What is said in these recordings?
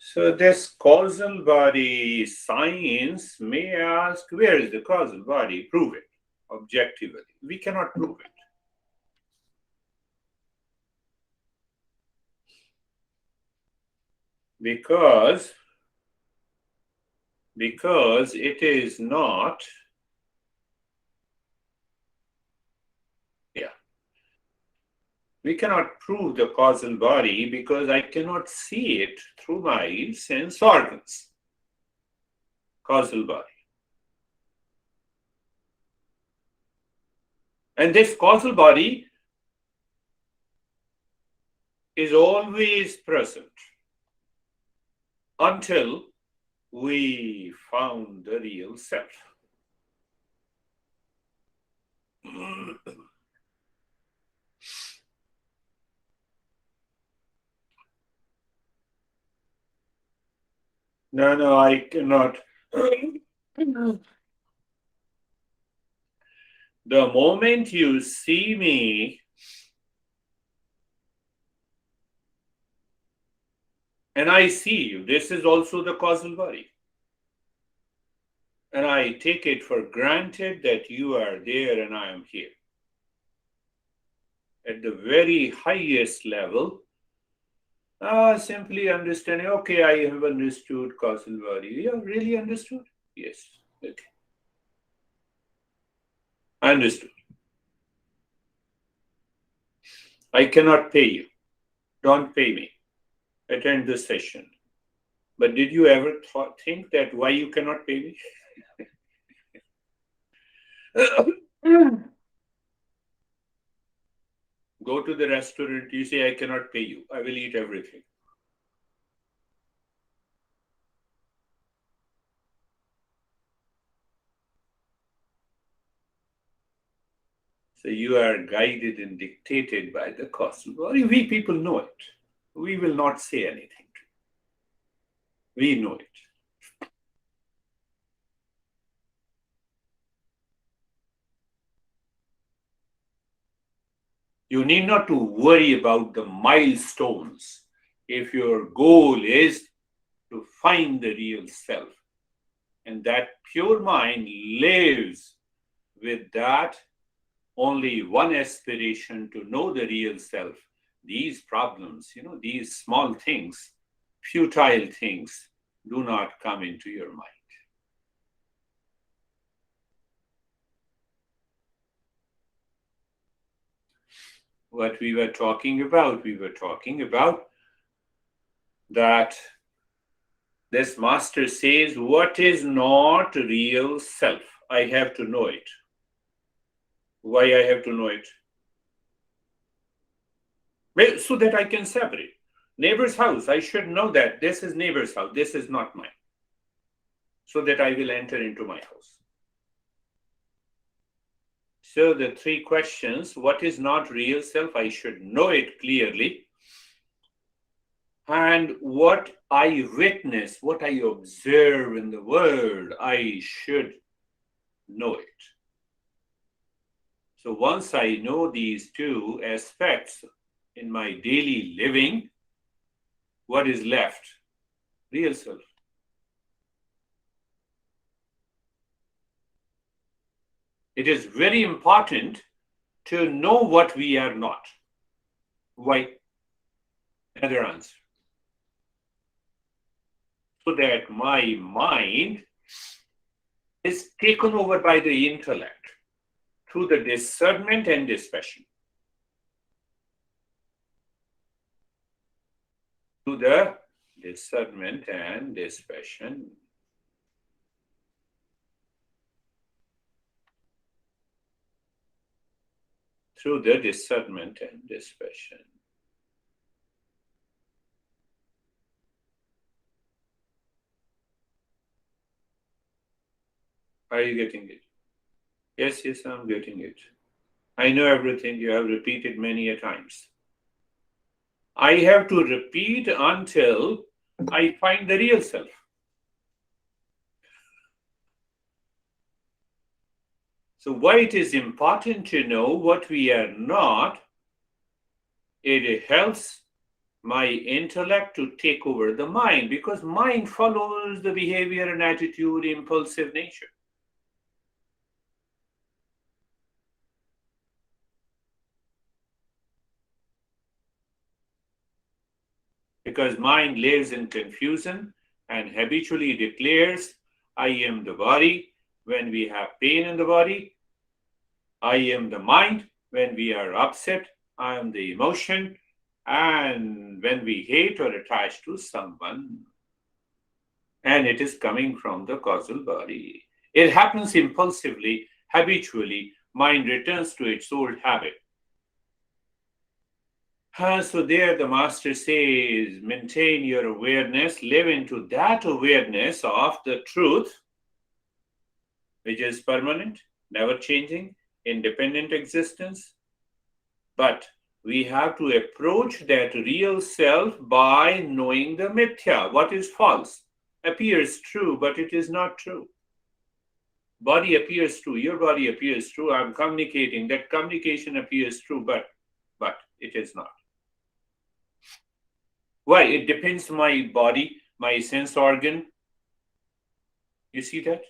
So this causal body science may ask, where is the causal body? Prove it objectively. We cannot prove it because it is not. Yeah, we cannot prove the causal body because I cannot see it through my sense organs. Causal body. And this causal body is always present until we found the real self. No, I cannot. The moment you see me and I see you, this is also the causal body. And I take it for granted that you are there and I am here. At the very highest level, simply understanding, okay, I have understood causal body. You have really understood? Yes. Okay. I understood. I cannot pay you. Don't pay me. Attend the session. But did you ever think that why you cannot pay me? Go to the restaurant, you say, I cannot pay you. I will eat everything. So you are guided and dictated by the causal body. We people know it. We will not say anything. We know it. You need not to worry about the milestones if your goal is to find the real self. And that pure mind lives with that only one aspiration to know the real self. These problems, these small things, futile things, do not come into your mind. What we were talking about that this master says, what is not real self? I have to know it. Why I have to know it? Well, so that I can separate. Neighbor's house, I should know that this is neighbor's house, this is not mine. So that I will enter into my house. So the three questions, what is not real self? I should know it clearly. And what I witness, what I observe in the world, I should know it. So once I know these two aspects in my daily living, what is left? Real self. It is very important to know what we are not. Why? Another answer. So that my mind is taken over by the intellect through the discernment and dispassion. Through the discernment and dispassion. Through the discernment and dispassion. Are you getting it? Yes, I'm getting it. I know everything you have repeated many a times. I have to repeat until I find the real self. So why it is important to know what we are not, it helps my intellect to take over the mind, because mind follows the behavior and attitude, impulsive nature. Because mind lives in confusion and habitually declares, I am the body when we have pain in the body, I am the mind when we are upset, I am the emotion, and when we hate or attach to someone, and it is coming from the causal body. It happens impulsively, habitually, mind returns to its old habit. So there the master says, maintain your awareness, live into that awareness of the truth, which is permanent, never changing, independent existence. But we have to approach that real self by knowing the mithya, what is false. Appears true, but it is not true. Body appears true, your body appears true, I'm communicating, that communication appears true, but it is not. Why? It depends on my body, my sense organ. You see that?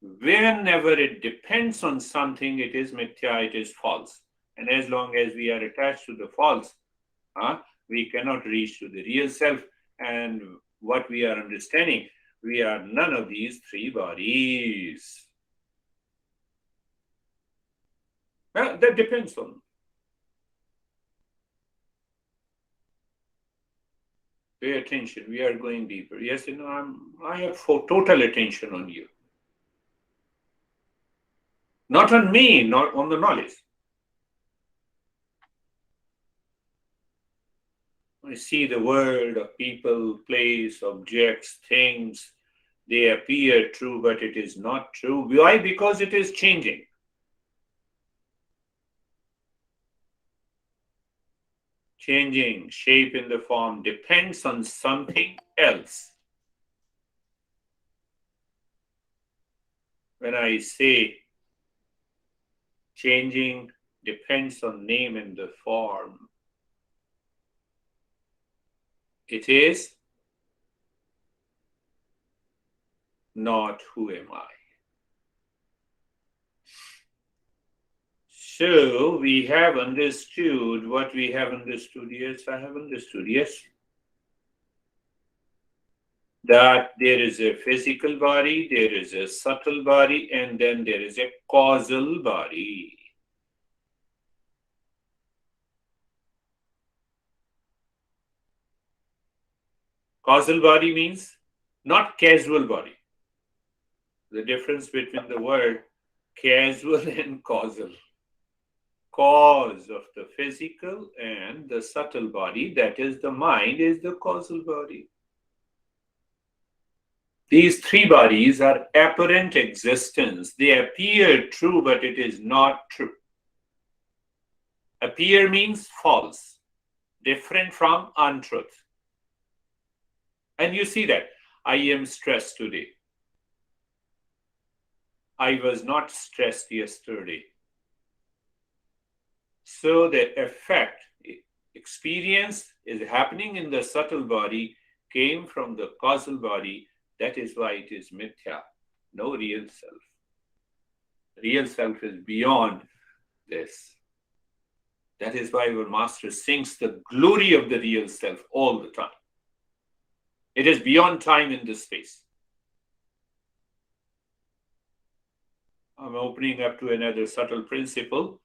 Whenever it depends on something, it is mithya, it is false. And as long as we are attached to the false, we cannot reach to the real self. And what we are understanding, we are none of these three bodies. Well, that depends on. Pay attention. We are going deeper. Yes, I have total attention on you. Not on me, not on the knowledge. I see the world of people, place, objects, things. They appear true, but it is not true. Why? Because it is changing. Changing shape in the form depends on something else. When I say changing depends on name and the form, it is not who am I. So we have understood what we have understood. Yes, I have understood. Yes. That there is a physical body, there is a subtle body, and then there is a causal body. Causal body means not casual body. The difference between the word casual and causal. Cause of the physical and the subtle body, that is the mind, is the causal body. These three bodies are apparent existence. They appear true, but it is not true. Appear means false, different from untruth. And you see that. I am stressed today. I was not stressed yesterday. So the effect, experience is happening in the subtle body, came from the causal body. That is why it is mithya, no real self. Real self is beyond this. That is why our master sings the glory of the real self all the time. It is beyond time and the space. I'm opening up to another subtle principle.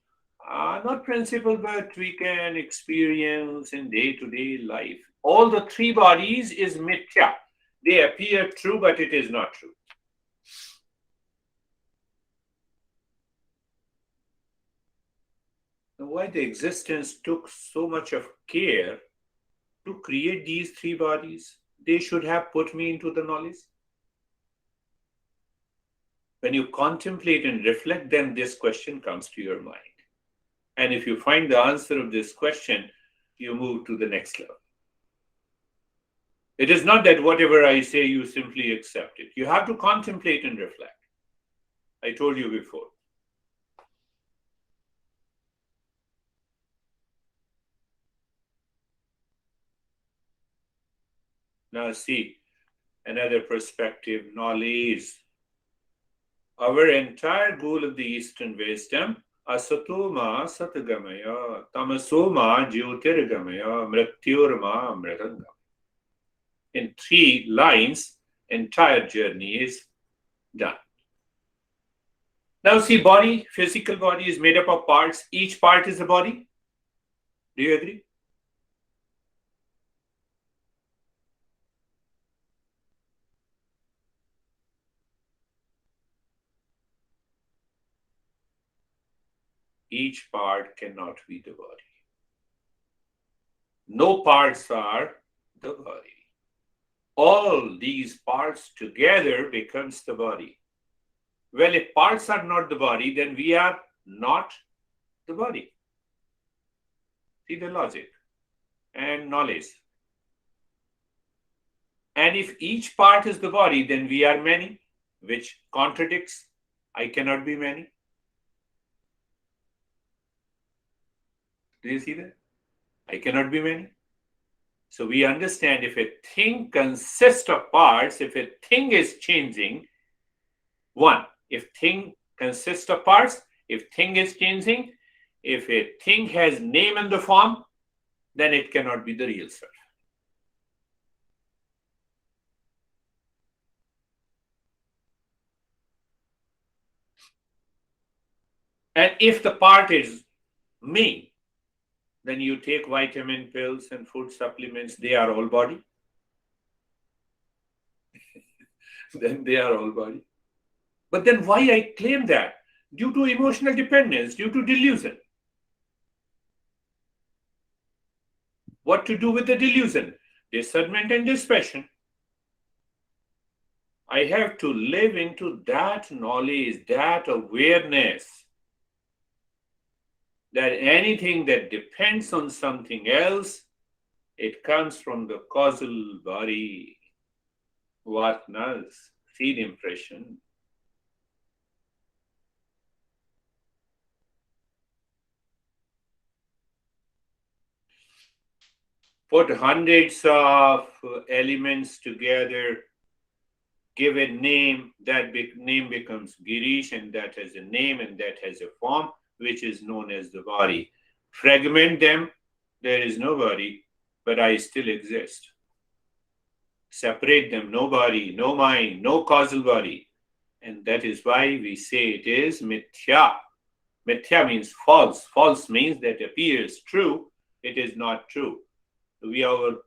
Not principle, but we can experience in day-to-day life. All the three bodies is mithya. They appear true, but it is not true. Now, why the existence took so much of care to create these three bodies? They should have put me into the knowledge. When you contemplate and reflect, then this question comes to your mind. And if you find the answer of this question, you move to the next level. It is not that whatever I say, you simply accept it. You have to contemplate and reflect. I told you before. Now see, another perspective, knowledge. Our entire goal of the Eastern wisdom, asatoma satagamaya, tamasoma jyotirgamaya, mrityurma mritangam. In 3 lines, entire journey is done. Now see, body, physical body is made up of parts. Each part is a body. Do you agree? Each part cannot be the body. No parts are the body. All these parts together becomes the body. Well, if parts are not the body, then we are not the body. See the logic and knowledge. And if each part is the body, then we are many, which contradicts I cannot be many. Do you see that? I cannot be many. So we understand if a thing consists of parts, if a thing is changing, one, if thing consists of parts, if thing is changing, if a thing has name and the form, then it cannot be the real self. And if the part is me, then you take vitamin pills and food supplements, they are all body. Then they are all body. But then why I claim that? Due to emotional dependence, due to delusion. What to do with the delusion? Discernment and dispassion. I have to live into that knowledge, that awareness that anything that depends on something else, it comes from the causal body, varnas, seed impression. Put hundreds of elements together, give a name, that name becomes Girish, and that has a name and that has a form, which is known as the body. Fragment them, there is no body, but I still exist. Separate them, no body, no mind, no causal body. And that is why we say it is mithya. Mithya means false. False means that appears true, it is not true. We have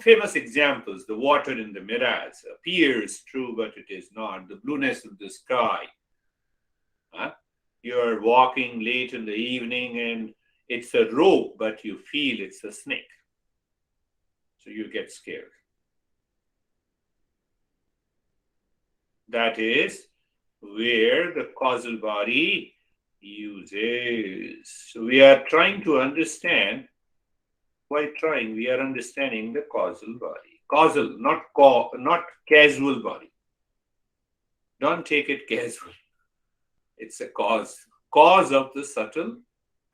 famous examples. The water in the mirage appears true, but it is not. The blueness of the sky. Huh? You're walking late in the evening and it's a rope, but you feel it's a snake. So you get scared. That is where the causal body uses. So we are trying to understand. By trying, we are understanding the causal body. Causal, not casual body. Don't take it casual. It's a cause of the subtle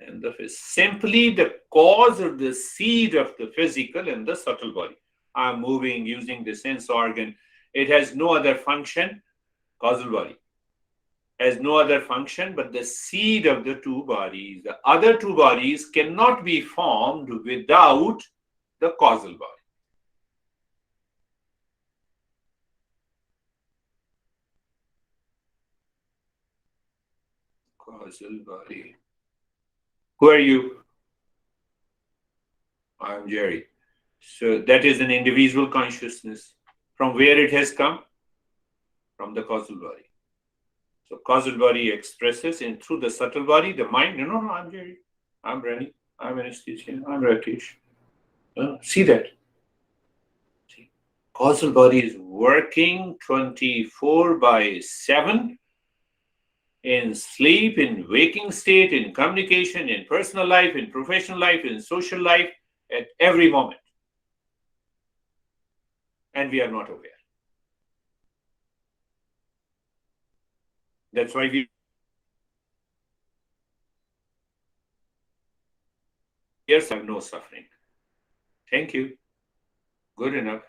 and the physical. Simply the cause of the seed of the physical and the subtle body. I'm moving using the sense organ. It has no other function. Causal body has no other function but the seed of the two bodies. The other two bodies cannot be formed without the causal body. Causal body. Who are you? I'm Jerry. So that is an individual consciousness. From where it has come? From the causal body. So causal body expresses in through the subtle body, the mind. No, I'm Jerry. I'm Rennie. I'm anesthesia. I'm Rakesh. See that? See, causal body is working 24 by 7 in sleep, in waking state, in communication, in personal life, in professional life, in social life, at every moment. And we are not aware. That's why we have no suffering. Thank you. Good enough.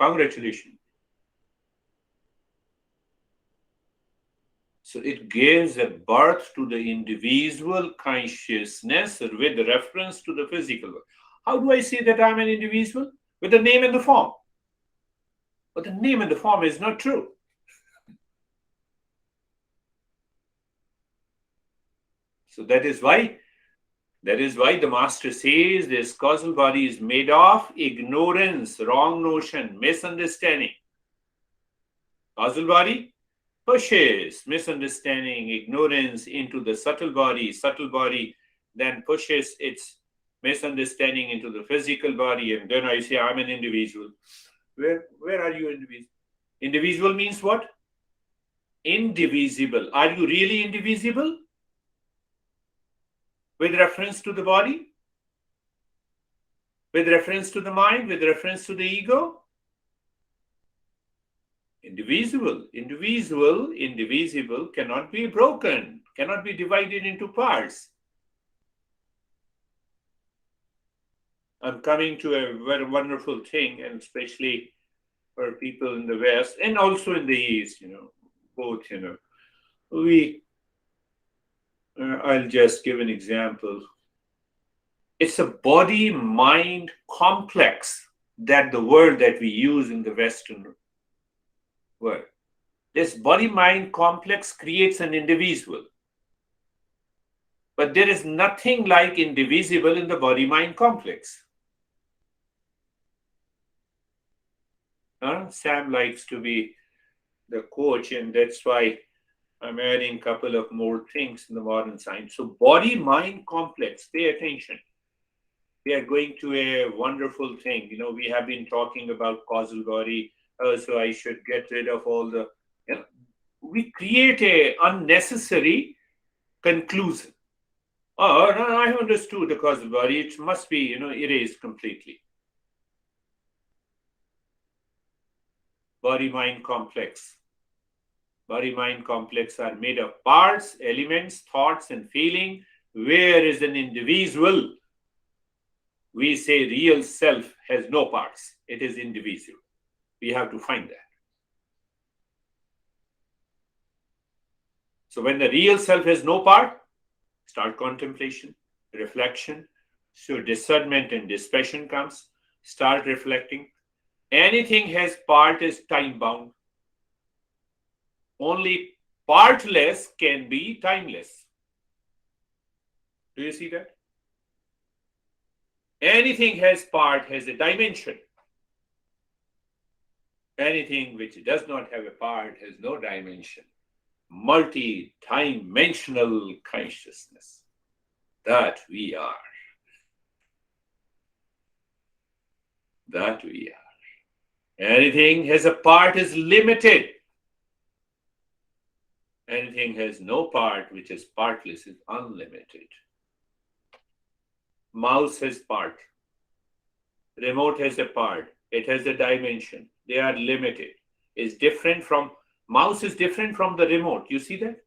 Congratulations. So it gives a birth to the individual consciousness with reference to the physical. How do I say that I'm an individual? With the name and the form. But the name and the form is not true. So that is why the master says this causal body is made of ignorance, wrong notion, misunderstanding. Causal body pushes misunderstanding, ignorance into the subtle body then pushes its misunderstanding into the physical body, and then I say I'm an individual. Where are you individual? Individual means what? Indivisible. Are you really indivisible? With reference to the body? With reference to the mind? With reference to the ego? Indivisible cannot be broken, cannot be divided into parts. I'm coming to a very wonderful thing, and especially for people in the West and also in the East, both, I'll just give an example. It's a body-mind complex that the word that we use in the Western world. This body-mind complex creates an individual. But there is nothing like indivisible in the body-mind complex. Sam likes to be the coach, and that's why I'm adding a couple of more things in the modern science. So body-mind complex, pay attention. We are going to a wonderful thing. We have been talking about causal body, so I should get rid of all the... we create a unnecessary conclusion. Oh, no, I understood the causal body. It must be, erased completely. Body-mind complex. Body-mind complex are made of parts, elements, thoughts, and feeling. Where is an individual? We say real self has no parts. It is indivisible. We have to find that. So when the real self has no part, start contemplation, reflection. So discernment and dispassion comes. Start reflecting. Anything has part is time-bound. Only partless can be timeless. Do you see that? Anything has part has a dimension. Anything which does not have a part has no dimension. Multi-dimensional consciousness. That we are. That we are. Anything has a part is limited. Anything has no part which is partless is unlimited. Mouse has part. Remote has a part. It has a dimension. They are limited. Mouse is different from the remote. You see that?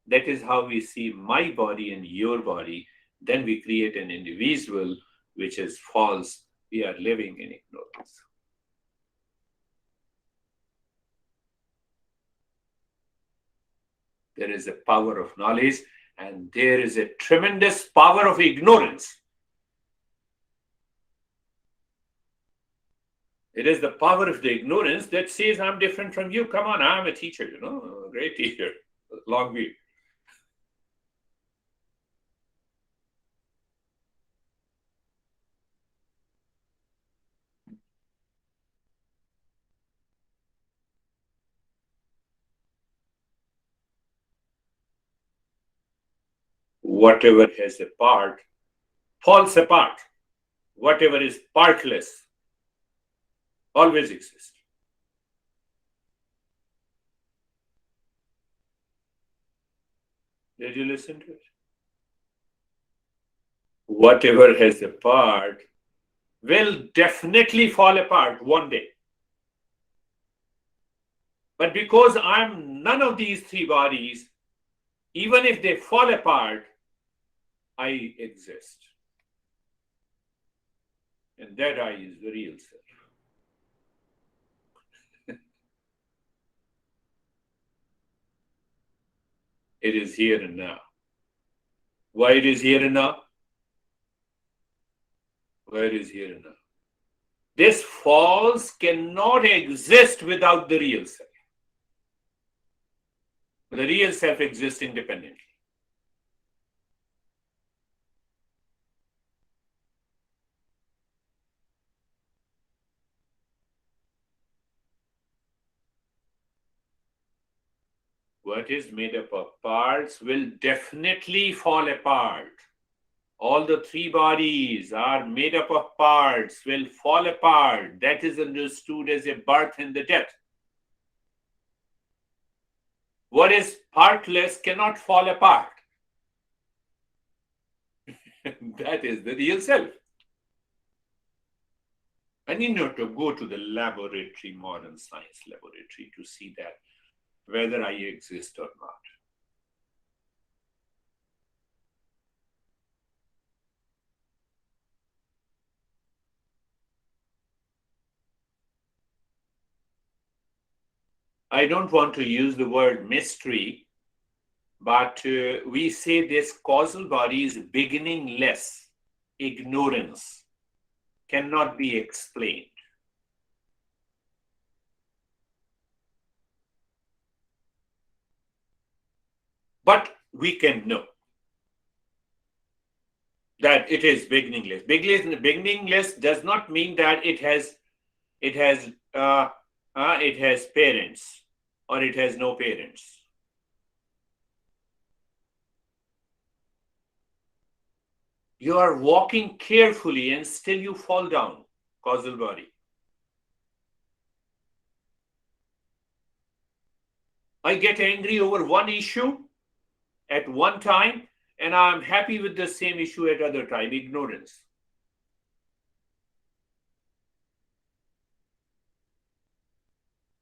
That is how we see my body and your body. Then we create an individual which is false. We are living in ignorance. There is a power of knowledge and there is a tremendous power of ignorance. It is the power of the ignorance that says, I'm different from you. Come on, I'm a teacher, a great teacher. Long way. Whatever has a part falls apart. Whatever is partless always exists. Did you listen to it? Whatever has a part will definitely fall apart one day. But because I'm none of these three bodies, even if they fall apart, I exist. And that I is the real self. It is here and now. Why it is here and now? Why it is here and now? This false cannot exist without the real self. The real self exists independently. What is made up of parts will definitely fall apart. All the three bodies are made up of parts, will fall apart. That is understood as a birth and the death. What is partless cannot fall apart. That is the real self. I need not to go to the laboratory, modern science laboratory, to see that whether I exist or not. I don't want to use the word mystery, but we say this causal body is beginningless. Ignorance cannot be explained. But we can know that it is beginningless. Beginningless does not mean that it has parents or it has no parents. You are walking carefully and still you fall down, causal body. I get angry over one issue at one time, and I'm happy with the same issue at other time. Ignorance.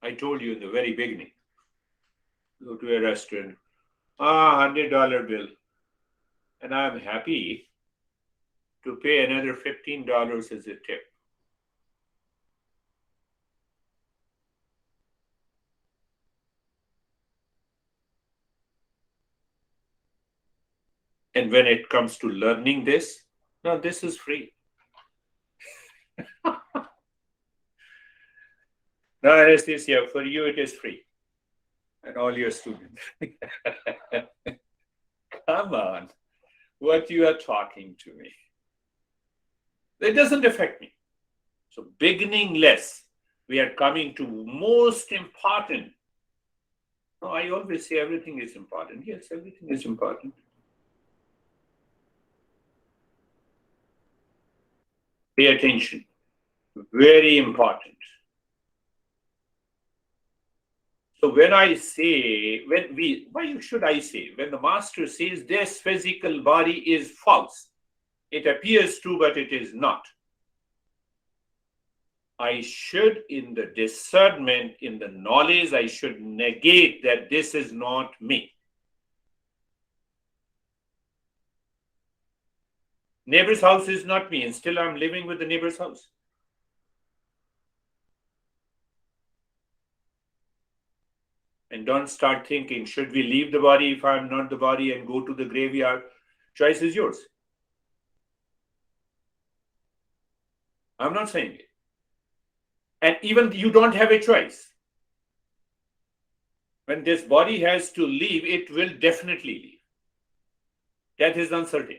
I told you in the very beginning. Go to a restaurant, $100 bill, and I'm happy to pay another $15 as a tip. And when it comes to learning this, no, this is free. No anesthesia, for you it is free. And all your students. Come on, what you are talking to me. It doesn't affect me. So beginningless, we are coming to most important. No, I always say everything is important. Yes, everything is important. Pay attention. Very important. So when I say, why should I say? When the master says this physical body is false, it appears true, but it is not. I should, in the discernment, in the knowledge, I should negate that this is not me. Neighbor's house is not me, and still I'm living with the neighbor's house. And don't start thinking, should we leave the body if I'm not the body and go to the graveyard? Choice is yours. I'm not saying it. And even you don't have a choice. When this body has to leave, it will definitely leave. That is uncertain.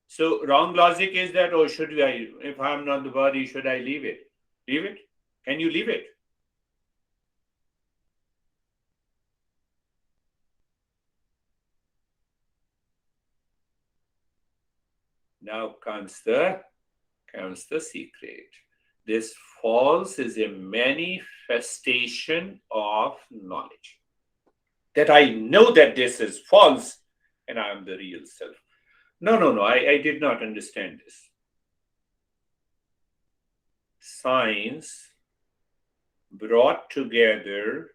So wrong logic is that, oh, should I, if I'm not the body, should I leave it? Leave it? Can you leave it? Now comes the secret. This false is a manifestation of knowledge. That I know that this is false and I am the real self. No, I did not understand this. Science brought together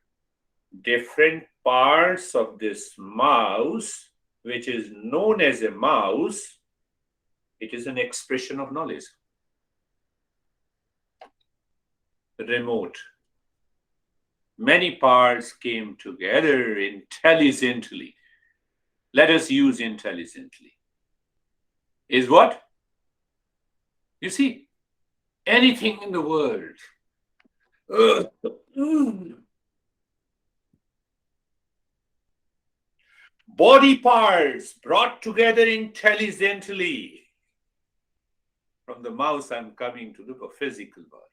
different parts of this mouse, which is known as a mouse. It is an expression of knowledge. Remote, Many parts came together intelligently. Let us use intelligently. Is what? You see, anything in the world. Body parts brought together intelligently. From the mouse, I'm coming to the physical body.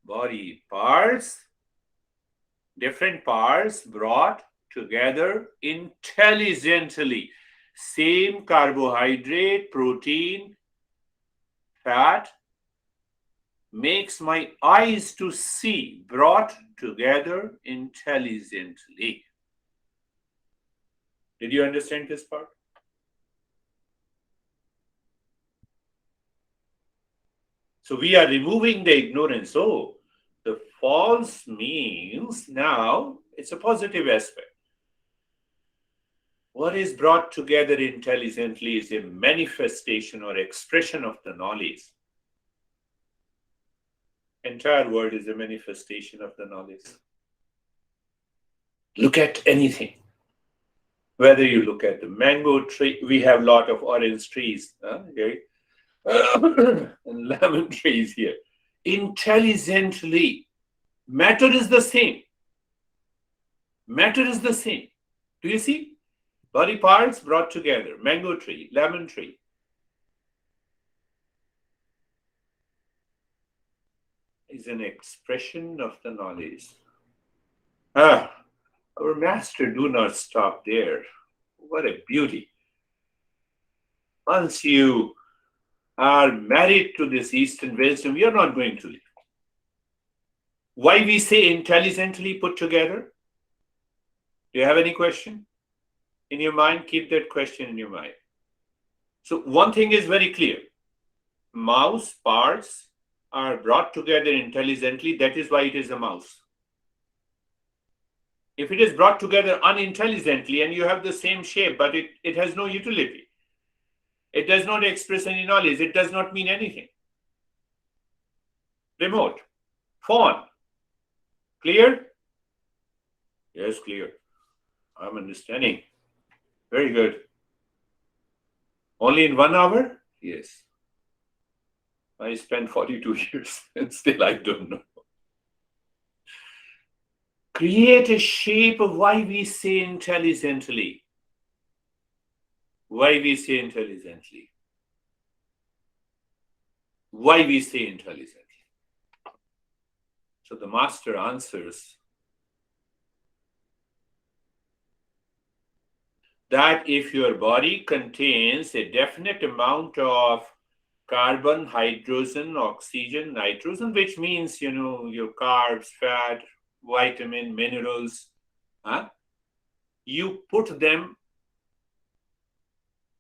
Body parts, different parts brought together intelligently. Same carbohydrate, protein, fat makes my eyes to see, brought together intelligently. Did you understand this part? So we are removing the ignorance. Oh, the false means now it's a positive aspect. What is brought together intelligently is a manifestation or expression of the knowledge. Entire world is a manifestation of the knowledge. Look at anything. Whether you look at the mango tree, we have a lot of orange trees, okay? And lemon trees here. Intelligently, matter is the same. Matter is the same. Do you see? Body parts brought together. Mango tree, lemon tree. Is an expression of the knowledge. Our master do not stop there. What a beauty. Once you are married to this Eastern wisdom, you're not going to leave. Why we say intelligently put together? Do you have any question in your mind? Keep that question in your mind. So one thing is very clear. Mouse parts are brought together intelligently. That is why it is a mouse. If it is brought together unintelligently and you have the same shape, but it has no utility, it does not express any knowledge, it does not mean anything. Remote, phone, clear? Yes, clear. I'm understanding. Very good. Only in 1 hour? Yes. I spent 42 years and still I don't know. Create a shape of why we say intelligently. Why we say intelligently. Why we say intelligently. So the master answers that if your body contains a definite amount of carbon, hydrogen, oxygen, nitrogen, which means, your carbs, fat, vitamin, minerals, you put them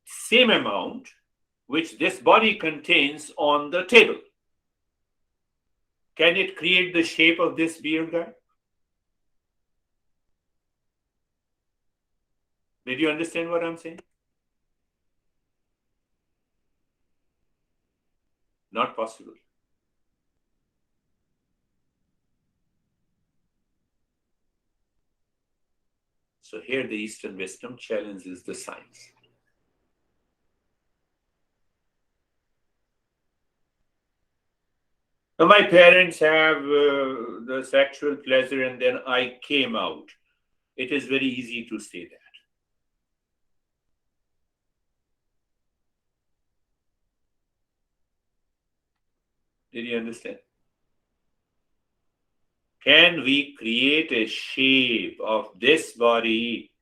same amount which this body contains on the table. Can it create the shape of this beard guy? Did you understand what I'm saying? Not possible. So here the Eastern wisdom challenges the science. Now my parents have the sexual pleasure and then I came out. It is very easy to say that. Did you understand? Can we create a shape of this body,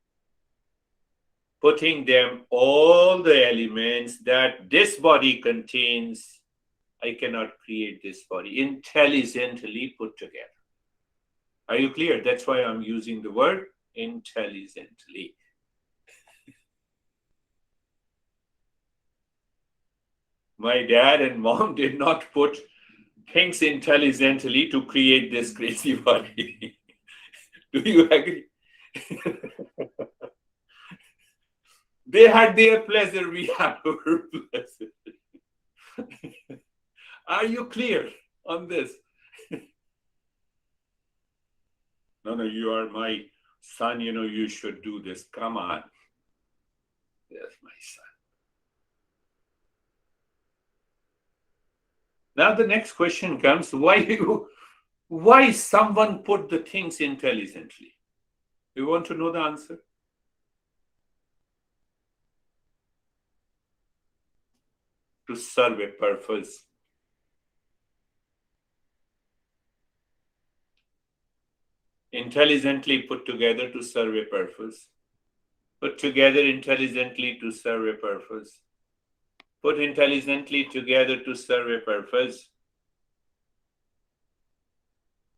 putting them all the elements that this body contains? I cannot create this body intelligently put together. Are you clear? That's why I'm using the word intelligently. My dad and mom did not put things intelligently to create this crazy body. Do you agree? They had their pleasure, we have our pleasure. Are you clear on this? No, you are my son, you should do this. Come on. Yes, my son. Now the next question comes, why someone put the things intelligently? You want to know the answer? To serve a purpose. Intelligently put together to serve a purpose. Put together intelligently to serve a purpose. Put intelligently together to serve a purpose.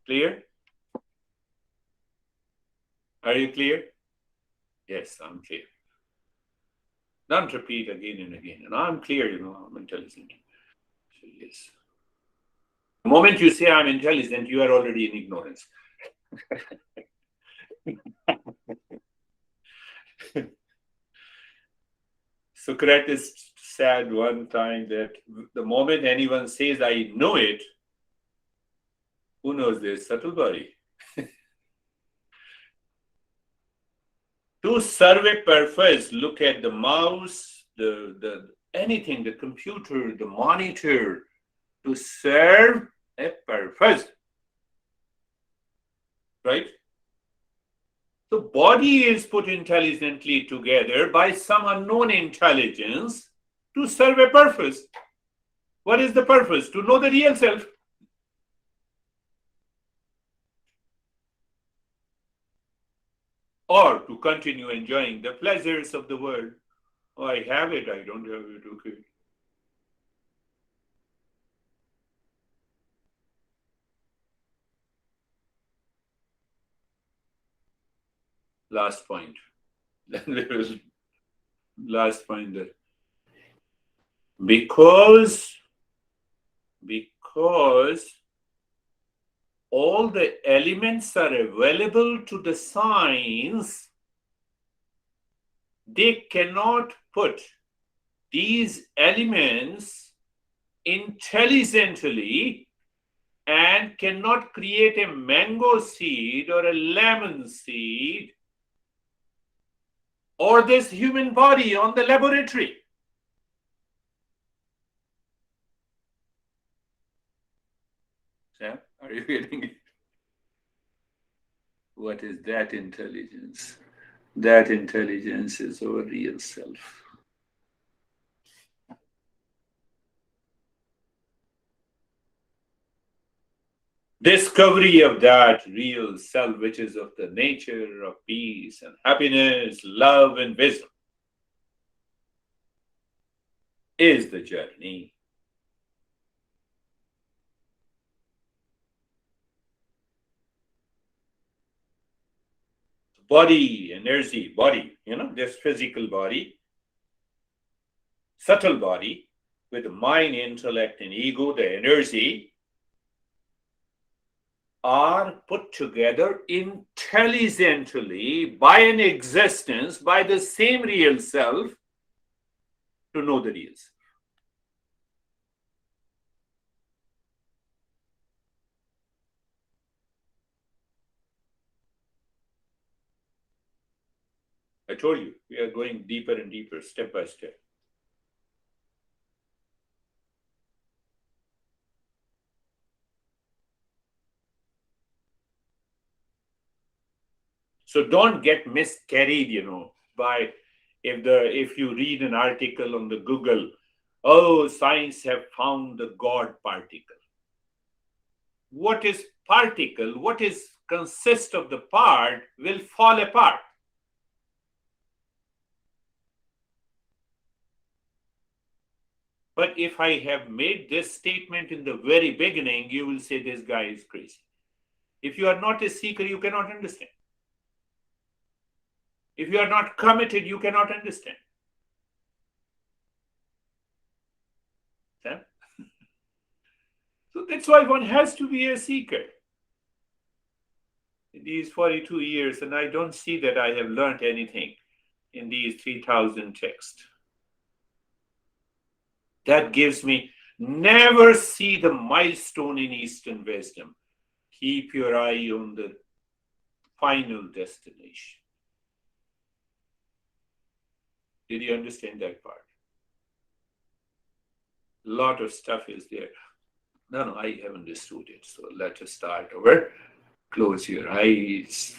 Clear? Are you clear? Yes, I'm clear. Don't repeat again and again. And I'm clear, I'm intelligent. So, yes. The moment you say I'm intelligent, you are already in ignorance. Socrates said one time that the moment anyone says I know it, who knows this? Subtle body. To serve a purpose, look at the mouse, the anything, the computer, the monitor, to serve a purpose. Right? So body is put intelligently together by some unknown intelligence to serve a purpose. What is the purpose? To know the real self. Or to continue enjoying the pleasures of the world. Oh, I have it, I don't have it, okay. Last point. Last point there. Because all the elements are available to the science, they cannot put these elements intelligently and cannot create a mango seed or a lemon seed or this human body on the laboratory. Sam, are you getting it? What is that intelligence? That intelligence is our real self. Discovery of that real self, which is of the nature of peace and happiness, love and wisdom, is the journey. Body, energy, body, this physical body, subtle body, with mind, intellect, and ego, the energy, are put together intelligently by an existence, by the same real self, to know the real self. I told you, we are going deeper and deeper, step by step. So don't get miscarried, by if you read an article on the Google, oh, science have found the God particle. What is particle? What is consist of the part will fall apart. But if I have made this statement in the very beginning, you will say this guy is crazy. If you are not a seeker, you cannot understand. If you are not committed, you cannot understand. Yeah? So that's why one has to be a seeker. In these 42 years, and I don't see that I have learned anything in these 3,000 texts. That gives me, never see the milestone in Eastern wisdom. Keep your eye on the final destination. Did you understand that part? A lot of stuff is there. No, I have understood it. So let us start over. Close your eyes.